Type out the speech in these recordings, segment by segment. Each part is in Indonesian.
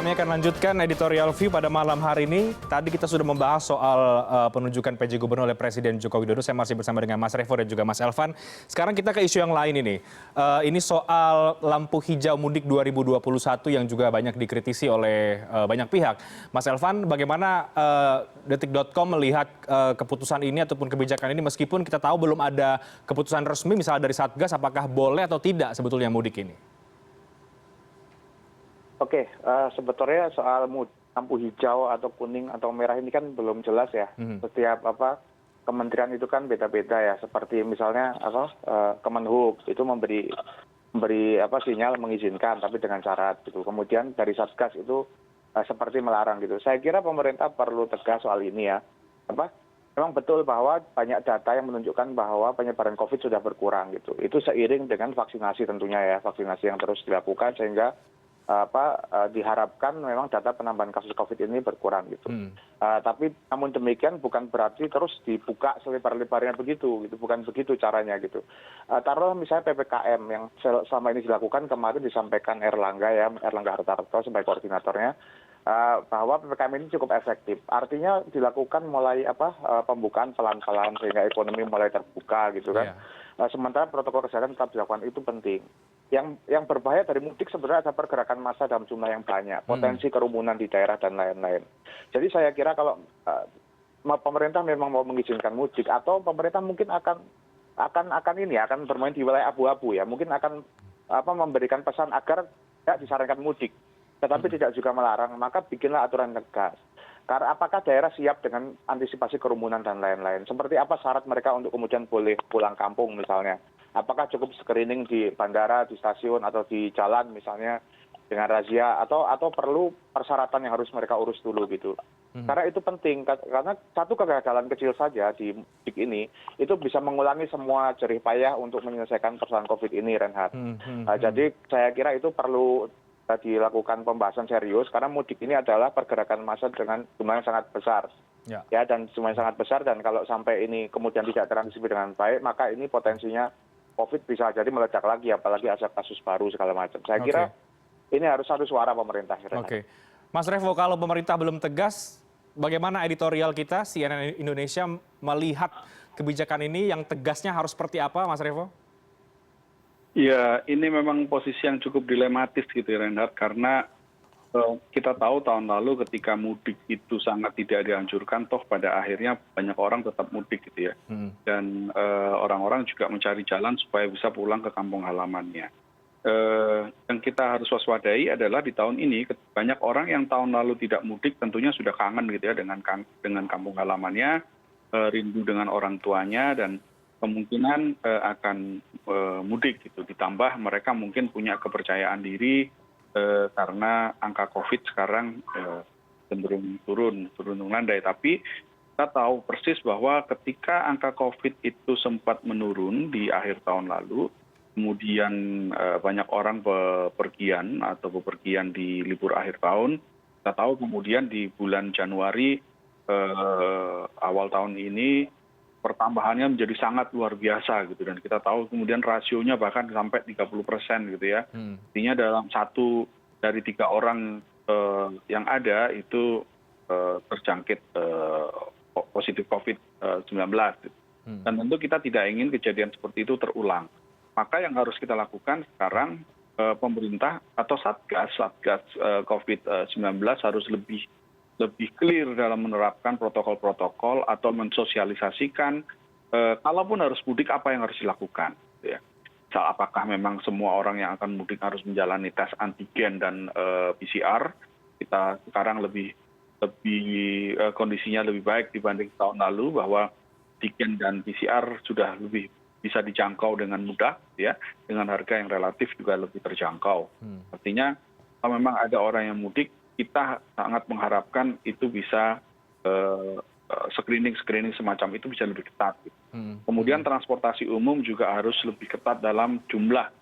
kami akan lanjutkan editorial view pada malam hari ini. Tadi kita sudah membahas soal penunjukan PJ Gubernur oleh Presiden Joko Widodo. Saya masih bersama dengan Mas Revo dan juga Mas Elvan. Sekarang kita ke isu yang lain ini. Ini soal lampu hijau mudik 2021 yang juga banyak dikritisi oleh banyak pihak. Mas Elvan, bagaimana detik.com melihat keputusan ini ataupun kebijakan ini meskipun kita tahu belum ada keputusan resmi misalnya dari Satgas apakah boleh atau tidak sebetulnya mudik ini? Oke, sebetulnya soal lampu hijau atau kuning atau merah ini kan belum jelas ya. Setiap kementerian itu kan beda-beda ya. Seperti misalnya Kemenhub itu memberi sinyal mengizinkan tapi dengan syarat gitu. Kemudian dari Satgas itu seperti melarang gitu. Saya kira pemerintah perlu tegas soal ini ya. Memang betul bahwa banyak data yang menunjukkan bahwa penyebaran COVID sudah berkurang gitu. Itu seiring dengan vaksinasi tentunya ya, vaksinasi yang terus dilakukan sehingga diharapkan memang data penambahan kasus COVID ini berkurang gitu. Tapi namun demikian bukan berarti terus dibuka selebar-lebarnya begitu, gitu. Bukan begitu caranya gitu. Taruh misalnya PPKM yang selama ini dilakukan kemarin disampaikan Erlangga Hartarto sebagai koordinatornya bahwa PPKM ini cukup efektif. Artinya dilakukan mulai pembukaan pelan-pelan sehingga ekonomi mulai terbuka gitu kan. Sementara protokol kesehatan tetap dilakukan itu penting. Yang berbahaya dari mudik sebenarnya ada pergerakan massa dalam jumlah yang banyak, potensi kerumunan di daerah dan lain-lain. Jadi saya kira kalau pemerintah memang mau mengizinkan mudik atau pemerintah mungkin akan bermain di wilayah abu-abu ya, mungkin akan memberikan pesan agar tidak disarankan mudik, tetapi tidak juga melarang, maka bikinlah aturan tegas. Karena apakah daerah siap dengan antisipasi kerumunan dan lain-lain? Seperti apa syarat mereka untuk kemudian boleh pulang kampung misalnya? Apakah cukup screening di bandara, di stasiun, atau di jalan misalnya dengan razia? Atau perlu persyaratan yang harus mereka urus dulu gitu? Karena itu penting, karena satu kegagalan kecil saja di mudik ini, itu bisa mengulangi semua jerih payah untuk menyelesaikan persoalan COVID ini, Reinhardt. Jadi saya kira itu perlu dilakukan pembahasan serius karena mudik ini adalah pergerakan massa dengan jumlah yang sangat besar dan jumlah yang sangat besar, dan kalau sampai ini kemudian tidak terantisipasi dengan baik maka ini potensinya COVID bisa jadi meledak lagi, apalagi ada kasus baru segala macam. Saya kira ini harus satu suara pemerintah. Oke, Mas Revo, kalau pemerintah belum tegas, bagaimana editorial kita CNN Indonesia melihat kebijakan ini yang tegasnya harus seperti apa, Mas Revo? Ya, ini memang posisi yang cukup dilematis gitu ya, Reinhardt, karena kita tahu tahun lalu ketika mudik itu sangat tidak dianjurkan, toh pada akhirnya banyak orang tetap mudik gitu ya. Dan orang-orang juga mencari jalan supaya bisa pulang ke kampung halamannya. Yang kita harus waspadai adalah di tahun ini banyak orang yang tahun lalu tidak mudik tentunya sudah kangen gitu ya dengan kampung halamannya, rindu dengan orang tuanya, dan kemungkinan akan mudik gitu. Ditambah mereka mungkin punya kepercayaan diri karena angka COVID sekarang cenderung turun landai. Tapi kita tahu persis bahwa ketika angka COVID itu sempat menurun di akhir tahun lalu, kemudian banyak orang bepergian di libur akhir tahun. Kita tahu kemudian di bulan Januari awal tahun ini pertambahannya menjadi sangat luar biasa gitu, dan kita tahu kemudian rasionya bahkan sampai 30% gitu ya. Artinya dalam 1 dari 3 orang yang ada itu terjangkit positif COVID-19 gitu. Dan tentu kita tidak ingin kejadian seperti itu terulang. Maka yang harus kita lakukan sekarang, pemerintah atau Satgas COVID-19 harus lebih clear dalam menerapkan protokol-protokol atau mensosialisasikan kalaupun harus mudik apa yang harus dilakukan. Ya. Apakah memang semua orang yang akan mudik harus menjalani tes antigen dan PCR? Kita sekarang lebih kondisinya lebih baik dibanding tahun lalu, bahwa antigen dan PCR sudah lebih bisa dijangkau dengan mudah, ya, dengan harga yang relatif juga lebih terjangkau. Artinya kalau memang ada orang yang mudik, kita sangat mengharapkan itu bisa screening semacam itu bisa lebih ketat. Kemudian transportasi umum juga harus lebih ketat dalam jumlah.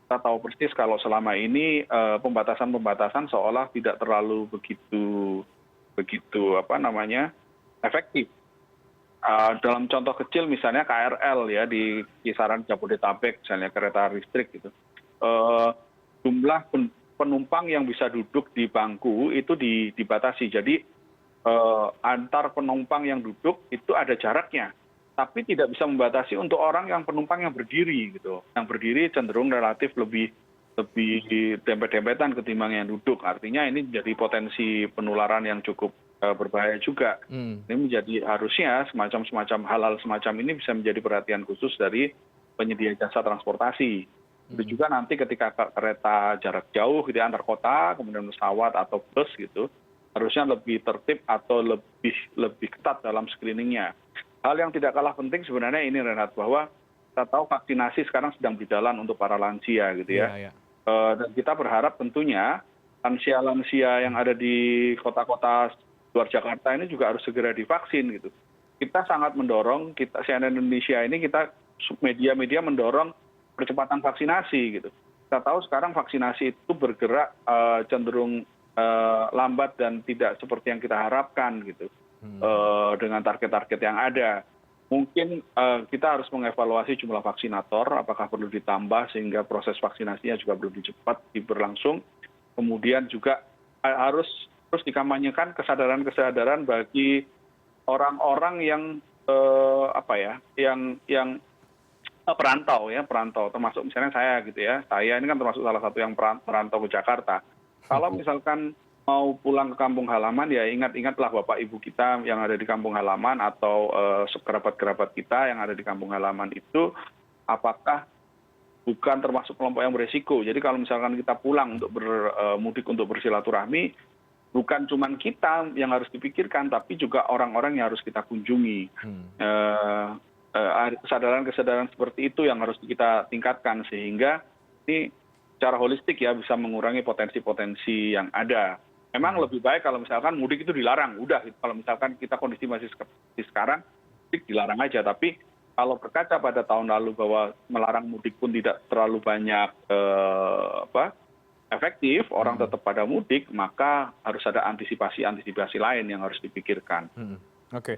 Kita tahu persis kalau selama ini pembatasan seolah tidak terlalu begitu efektif. Dalam contoh kecil misalnya KRL ya di kisaran Jabodetabek, misalnya kereta listrik gitu. Jumlah penumpang yang bisa duduk di bangku itu dibatasi. Jadi antar penumpang yang duduk itu ada jaraknya, tapi tidak bisa membatasi untuk orang yang penumpang yang berdiri gitu. Yang berdiri cenderung relatif lebih dempet-dempetan ketimbang yang duduk. Artinya ini jadi potensi penularan yang cukup berbahaya juga. Ini menjadi harusnya semacam hal-hal semacam ini bisa menjadi perhatian khusus dari penyedia jasa transportasi. Itu juga nanti ketika kereta jarak jauh gitu ya, antar kota, kemudian pesawat atau bus gitu, harusnya lebih tertib atau lebih ketat dalam screeningnya. Hal yang tidak kalah penting sebenarnya ini Renhat, bahwa kita tahu vaksinasi sekarang sedang berjalan untuk para lansia gitu ya. Dan kita berharap tentunya lansia-lansia yang ada di kota-kota luar Jakarta ini juga harus segera divaksin gitu. Kita sangat mendorong, CNN Indonesia ini media-media mendorong percepatan vaksinasi gitu. Kita tahu sekarang vaksinasi itu bergerak cenderung lambat dan tidak seperti yang kita harapkan gitu. Dengan target-target yang ada. Mungkin kita harus mengevaluasi jumlah vaksinator, apakah perlu ditambah sehingga proses vaksinasinya juga lebih cepat berlangsung. Kemudian juga harus terus dikampanyekan kesadaran-kesadaran bagi orang-orang yang yang perantau ya, termasuk misalnya saya gitu ya. Saya ini kan termasuk salah satu yang perantau ke Jakarta. Kalau misalkan mau pulang ke kampung halaman ya ingat-ingatlah bapak ibu kita yang ada di kampung halaman atau kerabat-kerabat kita yang ada di kampung halaman itu apakah bukan termasuk kelompok yang beresiko. Jadi kalau misalkan kita pulang untuk bermudik untuk bersilaturahmi, bukan cuma kita yang harus dipikirkan, tapi juga orang-orang yang harus kita kunjungi. Kesadaran-kesadaran seperti itu yang harus kita tingkatkan sehingga ini secara holistik ya bisa mengurangi potensi-potensi yang ada. Memang lebih baik kalau misalkan mudik itu dilarang, udah. Kalau misalkan kita kondisi masih seperti sekarang, mudik dilarang aja. Tapi kalau berkaca pada tahun lalu bahwa melarang mudik pun tidak terlalu banyak efektif, orang tetap pada mudik, maka harus ada antisipasi lain yang harus dipikirkan. Oke.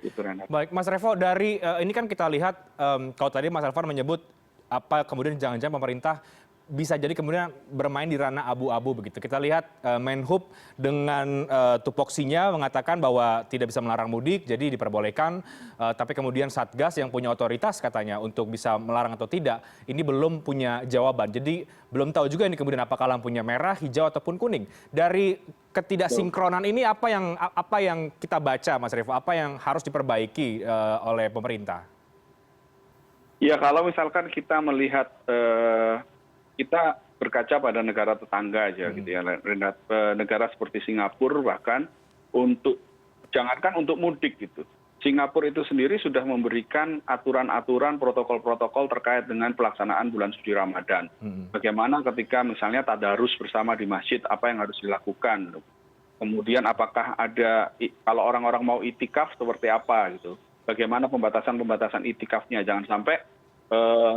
Baik, Mas Revo, dari ini kan kita lihat, kalau tadi Mas Elvan menyebut apa kemudian jangan-jangan pemerintah bisa jadi kemudian bermain di ranah abu-abu begitu. Kita lihat Menhub dengan tupoksinya mengatakan bahwa tidak bisa melarang mudik, jadi diperbolehkan. Tapi kemudian Satgas yang punya otoritas katanya untuk bisa melarang atau tidak, ini belum punya jawaban. Jadi belum tahu juga ini kemudian apakah lampunya merah, hijau ataupun kuning. Dari ketidaksinkronan ini apa yang kita baca, Mas Revo? Apa yang harus diperbaiki oleh pemerintah? Ya kalau misalkan kita melihat kita berkaca pada negara tetangga aja gitu ya, negara seperti Singapura bahkan jangankan untuk mudik gitu. Singapura itu sendiri sudah memberikan aturan-aturan protokol-protokol terkait dengan pelaksanaan bulan suci Ramadan. Bagaimana ketika misalnya tadarus bersama di masjid, apa yang harus dilakukan. Kemudian apakah ada, kalau orang-orang mau itikaf seperti apa gitu. Bagaimana pembatasan itikafnya, jangan sampai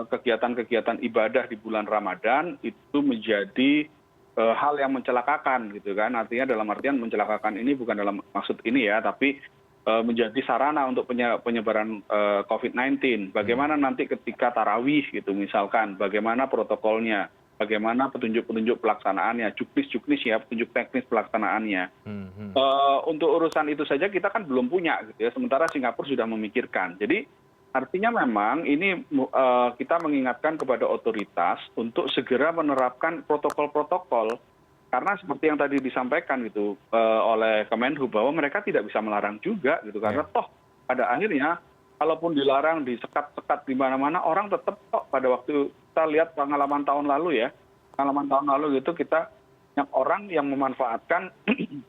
kegiatan-kegiatan ibadah di bulan Ramadan itu menjadi hal yang mencelakakan gitu kan. Artinya dalam artian mencelakakan ini bukan dalam maksud ini ya, tapi menjadi sarana untuk penyebaran COVID-19. Bagaimana nanti ketika tarawih gitu misalkan, bagaimana protokolnya, bagaimana petunjuk-petunjuk pelaksanaannya, juknis ya, petunjuk teknis pelaksanaannya. Untuk urusan itu saja kita kan belum punya gitu ya, sementara Singapura sudah memikirkan. Jadi artinya memang ini kita mengingatkan kepada otoritas untuk segera menerapkan protokol-protokol. Karena seperti yang tadi disampaikan gitu oleh Kemenhub bahwa mereka tidak bisa melarang juga gitu. Karena toh pada akhirnya kalaupun dilarang, disekat-sekat di mana-mana, orang tetap kok pada waktu kita lihat pengalaman tahun lalu ya. Pengalaman tahun lalu gitu kita banyak orang yang memanfaatkan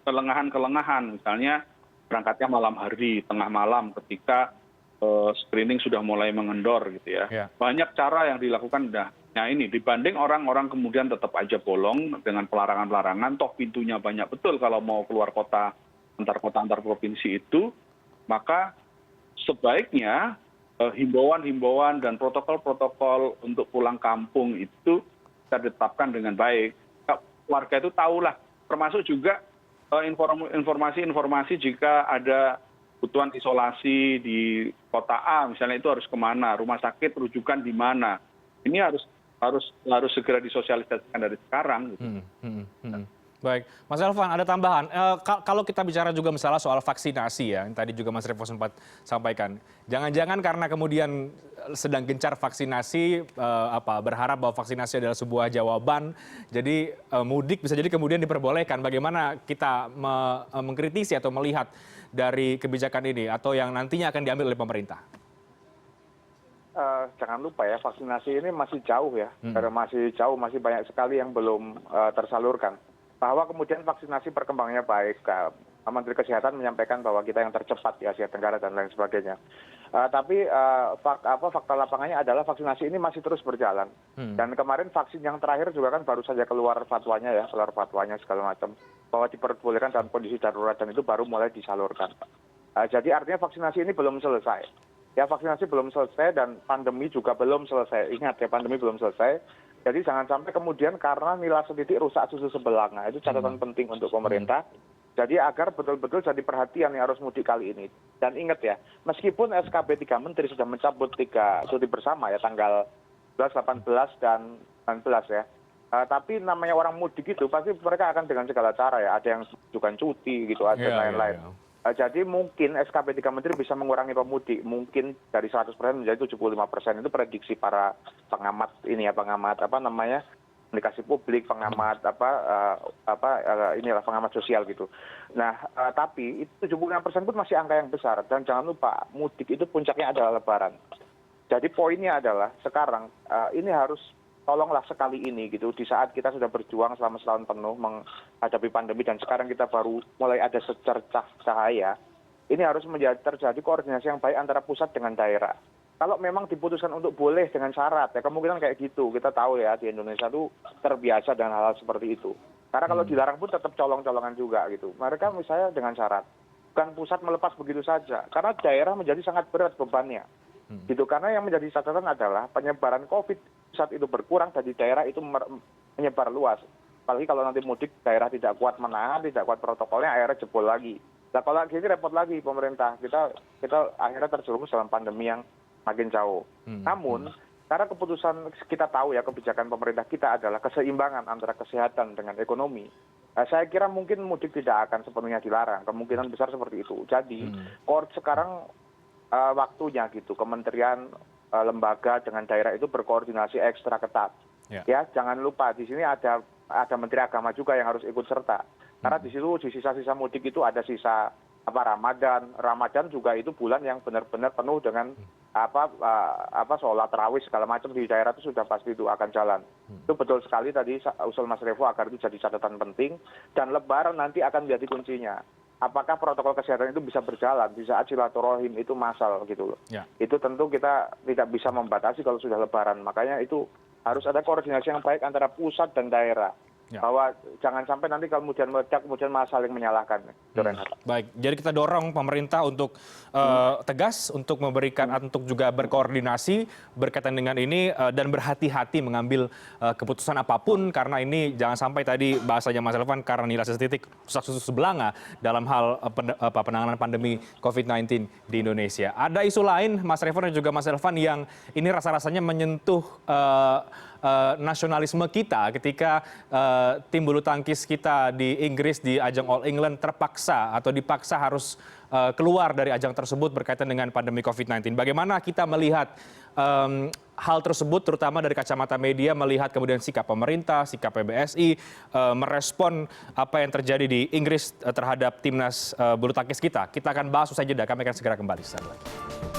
kelengahan-kelengahan. Misalnya berangkatnya malam hari, tengah malam ketika screening sudah mulai mengendor gitu ya. Banyak cara yang dilakukan. Nah ini dibanding orang-orang kemudian tetap aja bolong dengan pelarangan-pelarangan, toh pintunya banyak betul kalau mau keluar kota antar provinsi itu, maka sebaiknya himbauan-himbauan dan protokol-protokol untuk pulang kampung itu kita tetapkan dengan baik. Warga itu tahulah, termasuk juga informasi-informasi jika ada kebutuhan isolasi di kota A misalnya itu harus kemana, rumah sakit rujukan di mana. Ini harus harus segera disosialisasikan dari sekarang. Gitu. Baik, Mas Elvan, ada tambahan. Kalau kita bicara juga misalnya soal vaksinasi ya, yang tadi juga Mas Revo sempat sampaikan. Jangan-jangan karena kemudian sedang gencar vaksinasi, berharap bahwa vaksinasi adalah sebuah jawaban, jadi mudik bisa jadi kemudian diperbolehkan. Bagaimana kita mengkritisi atau melihat dari kebijakan ini atau yang nantinya akan diambil oleh pemerintah? Jangan lupa ya, vaksinasi ini masih jauh ya, masih banyak sekali yang belum tersalurkan. Bahwa kemudian vaksinasi perkembangannya baik, Menteri Kesehatan menyampaikan bahwa kita yang tercepat di Asia Tenggara dan lain sebagainya. Tapi fakta lapangannya adalah vaksinasi ini masih terus berjalan. Dan kemarin vaksin yang terakhir juga kan baru saja keluar fatwanya segala macam, bahwa diperbolehkan dalam kondisi darurat dan itu baru mulai disalurkan. Jadi artinya vaksinasi ini belum selesai. Ya, vaksinasi belum selesai dan pandemi juga belum selesai. Ingat ya, pandemi belum selesai. Jadi jangan sampai kemudian karena nilai setitik rusak susu sebelanga. Itu catatan penting untuk pemerintah. Jadi agar betul-betul jadi perhatian yang harus mudik kali ini. Dan ingat ya, meskipun SKB 3 Menteri sudah mencabut 3 cuti bersama ya, tanggal 12, 18, dan 19 ya. Tapi namanya orang mudik itu pasti mereka akan dengan segala cara ya. Ada yang mengajukan cuti gitu, dan lain-lain. Jadi mungkin SKB 3 Menteri bisa mengurangi pemudik mungkin dari 100% menjadi 75%. Itu prediksi para pengamat komunikasi publik, pengamat pengamat sosial gitu. Nah, tapi itu 76% pun masih angka yang besar, dan jangan lupa mudik itu puncaknya adalah Lebaran. Jadi poinnya adalah sekarang ini harus tolonglah sekali ini gitu, di saat kita sudah berjuang selama setahun penuh menghadapi pandemi dan sekarang kita baru mulai ada secercah cahaya, ini harus terjadi koordinasi yang baik antara pusat dengan daerah. Kalau memang diputuskan untuk boleh dengan syarat ya, kemungkinan kayak gitu, kita tahu ya di Indonesia itu terbiasa dengan hal-hal seperti itu. Karena kalau dilarang pun tetap colong-colongan juga gitu. Mereka misalnya dengan syarat, bukan pusat melepas begitu saja, karena daerah menjadi sangat berat bebannya. Gitu, karena yang menjadi catatan adalah penyebaran COVID saat itu berkurang dan di daerah itu menyebar luas. Apalagi kalau nanti mudik daerah tidak kuat menahan, tidak kuat protokolnya, akhirnya jebol lagi. Nah kalau gini repot lagi pemerintah, kita akhirnya terjerumus dalam pandemi yang makin jauh. Namun karena keputusan kita tahu ya, kebijakan pemerintah kita adalah keseimbangan antara kesehatan dengan ekonomi. Saya kira mungkin mudik tidak akan sepenuhnya dilarang, kemungkinan besar seperti itu. Jadi sekarang waktunya gitu, kementerian, lembaga dengan daerah itu berkoordinasi ekstra ketat. Ya, jangan lupa di sini ada Menteri Agama juga yang harus ikut serta. Karena di situ di sisa-sisa mudik itu ada sisa Ramadan. Ramadan juga itu bulan yang benar-benar penuh dengan sholat tarawih segala macam di daerah itu sudah pasti itu akan jalan. Itu betul sekali tadi usul Mas Revo agar itu jadi catatan penting, dan Lebaran nanti akan menjadi kuncinya. Apakah protokol kesehatan itu bisa berjalan di saat silaturahim itu massal gitu loh. Itu tentu kita tidak bisa membatasi kalau sudah Lebaran. Makanya itu harus ada koordinasi yang baik antara pusat dan daerah. Bahwa jangan sampai nanti kemudian meledak, kemudian malah saling menyalahkan. Baik, jadi kita dorong pemerintah untuk tegas, untuk memberikan, untuk juga berkoordinasi berkaitan dengan ini, dan berhati-hati mengambil keputusan apapun, karena ini jangan sampai tadi bahasanya Mas Elvan, karena nilai setitik rusak susu sebelanga dalam hal penanganan pandemi COVID-19 di Indonesia. Ada isu lain, Mas Revo dan juga Mas Elvan, yang ini rasa-rasanya menyentuh nasionalisme kita ketika tim bulu tangkis kita di Inggris di ajang All England terpaksa atau dipaksa harus keluar dari ajang tersebut berkaitan dengan pandemi COVID-19. Bagaimana kita melihat hal tersebut, terutama dari kacamata media, melihat kemudian sikap pemerintah, sikap PBSI merespon apa yang terjadi di Inggris terhadap timnas bulu tangkis kita. Kita akan bahas usai jeda, kami akan segera kembali sesaat lagi.